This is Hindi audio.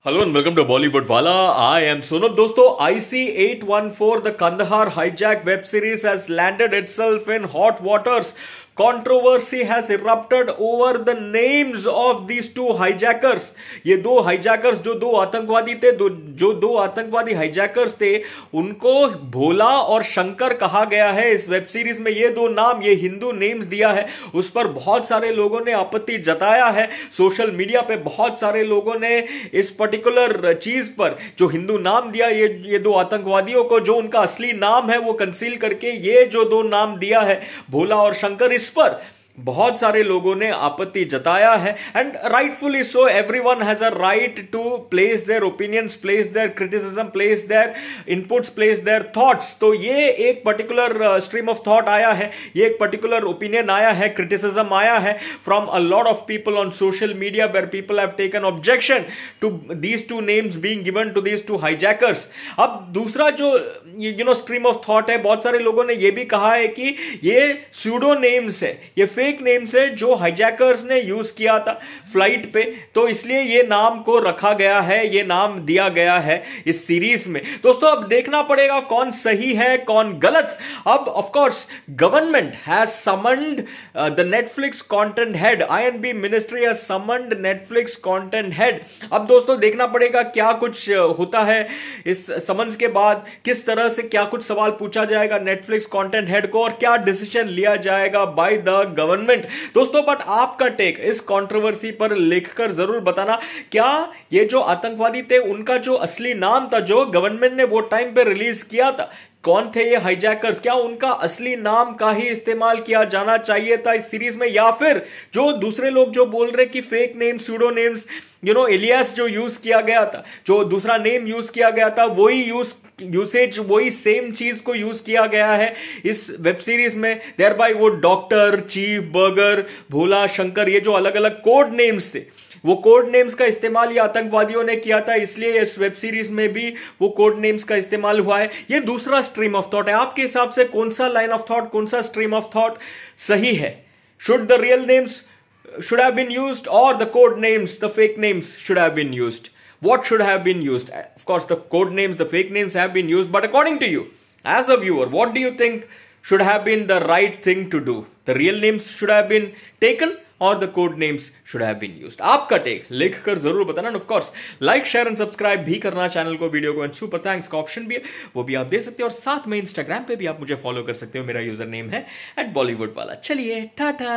Hello and welcome to Bollywood Wala. I am Sonam. दोस्तों, IC-814, the Kandahar hijack web series has landed itself in hot waters. Controversy has erupted over the names of these two hijackers. ये दो hijackers जो दो आतंकवादी थे, जो दो आतंकवादी hijackers थे, उनको भोला और शंकर कहा गया है इस वेब सीरीज में. ये दो नाम, ये हिंदू नेम्स दिया है, उस पर बहुत सारे लोगों ने आपत्ति जताया है. सोशल मीडिया पे बहुत सारे लोगों ने इस पर्टिकुलर चीज पर जो हिंदू नाम दिया ये दो आतंकवादियों को, जो उनका असली नाम है वो कंसील करके ये जो दो नाम दिया है भोला और शंकर, इस पर बहुत सारे लोगों ने आपत्ति जताया है. And rightfully so. Everyone has a right to place their opinions, place their criticism, place their inputs, place their thoughts. तो ये एक पर्टिकुलर स्ट्रीम ऑफ थॉट आया है, ये एक पर्टिकुलर ओपिनियन आया है, क्रिटिसिज्म आया है from a lot of people on social media where people have taken objection to these two names being given to these two hijackers. अब दूसरा जो स्ट्रीम ऑफ थॉट है, बहुत सारे लोगों ने यह भी कहा है कि ये स्यूडो नेम्स है, ये फेक नेम्स है जो हाईजैकर्स ने यूज किया था फ्लाइट पे, तो इसलिए ये नाम को रखा गया है, ये नाम दिया गया है इस सीरीज में. दोस्तों, अब देखना पड़ेगा कौन सही है कौन गलत. अब of course government has summoned the Netflix content head, I&B ministry has summoned Netflix content head. अब दोस्तों देखना पड़ेगा क्या कुछ होता है इस समन्स के बाद, किस तरह से क्या कुछ सवाल पूछा जाएगा नेटफ्लिक्स कंटेंट हेड को और क्या डिसीजन लिया जाएगा बाय द गवर्नमेंट. दोस्तों, बट आपका टेक इस कंट्रोवर्सी पर लिखकर जरूर बताना. क्या ये जो आतंकवादी थे उनका जो असली नाम था, जो गवर्नमेंट ने वो टाइम पे रिलीज किया था, कौन थे ये हाईजैकर्स, क्या उनका असली नाम का ही इस्तेमाल किया जाना चाहिए था इस सीरीज में, या फिर जो दूसरे लोग जो बोल रहे कि fake names, pseudo names, alias जो यूज किया गया था, जो दूसरा नेम यूज किया गया था, वही सेम चीज को यूज किया गया है इस वेब सीरीज में. देयर बाय वो डॉक्टर, चीफ, बर्गर, भोला, शंकर, ये जो अलग अलग कोड नेम्स थे, वो कोड नेम्स का इस्तेमाल ये आतंकवादियों ने किया था, इसलिए इस वेब सीरीज में भी वो कोड नेम्स का इस्तेमाल हुआ है. ये दूसरा स्ट्रीम ऑफ थॉट है. आपके हिसाब से कौन सा लाइन ऑफ थॉट, कौन सा स्ट्रीम ऑफ थॉट सही है? Should the real names should have been used, or the code names, the fake names should have been used? What should have been used? Of course, the code names, the fake names have been used, but according to you, as a viewer, what do you think should have been the right thing to do? The real names should have been taken or the code names should have been used? आपका टेक लिख कर जरूर बताना. Of course like, share and subscribe भी करना चैनल को, वीडियो को. एंड सुपर थैंक्स का ऑप्शन भी है, वो भी आप दे सकते हो. और साथ में इंस्टाग्राम पे भी आप मुझे फॉलो कर सकते हो. मेरा यूजर नेम है @bollywoodwala. चलिए टाटा.